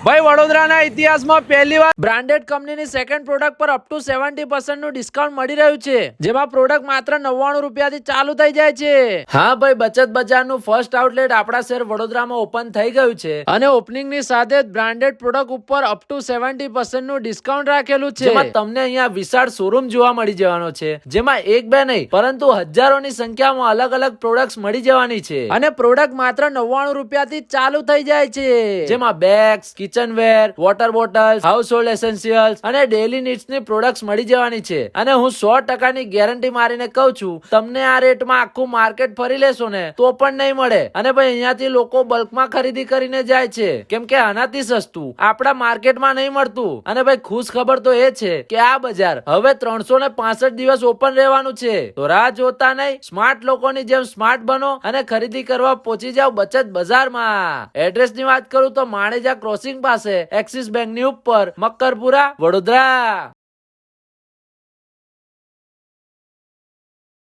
ભાઈ વડોદરાના ઇતિહાસમાં પહેલીવાર બ્રાન્ડેડ કંપનીની સેકન્ડ પ્રોડક્ટ પર અપ ટુ 70% નું ડિસ્કાઉન્ટ મળી રહ્યું છે, જેમાં પ્રોડક્ટ માત્ર 99 રૂપિયાથી ચાલુ થઈ જાય છે. હા ભાઈ, બચત બજારનું ફર્સ્ટ આઉટલેટ આપણા શહેર વડોદરામાં ઓપન થઈ ગયું છે અને ઓપનિંગની સાથે જ બ્રાન્ડેડ પ્રોડક્ટ ઉપર અપ ટુ 70% નું ડિસ્કાઉન્ટ રાખેલું છે, જેમાં તમને અહીંયા વિશાળ શોરૂમ જોવા મળી જવાનો છે, જેમાં એક બે નહીં પરંતુ હજારોની સંખ્યામાં અલગ અલગ પ્રોડક્ટ્સ મળી જવાની છે અને પ્રોડક્ટ માત્ર 99 રૂપિયાથી ચાલુ થઈ જાય છે, જેમાં bags, kitchenware, water bottles, house hold essentials અને ડેલી નીડ્સ ની પ્રોડક્ટ્સ મળી જવાની છે. અને હું 100% ની ગેરંટી મારીને કહું છું, તમને આ રેટમાં આખું માર્કેટ ફરી લેશો ને તો પણ નહીં મળે. અને ભાઈ અહીંયાથી લોકો બલ્કમાં ખરીદી કરીને જાય છે, કેમ કે આનાથી સસ્તું આપણા માર્કેટમાં નહીં મળતું. અને ભાઈ ખુશ ખબર તો એ છે કે આ બજાર હવે 365 દિવસ ઓપન રહેવાનું છે, તો રાહ જોતા નહીં, સ્માર્ટ લોકોની જેમ સ્માર્ટ બનો અને ખરીદી કરવા પહોંચી જાવ બચત બજારમાં. એડ્રેસ ની વાત કરું તો માણેજા ક્રોસિંગ પાસે એક્સિસ બેંક ની ઉપર, મક્કરપુરા, વડોદરા.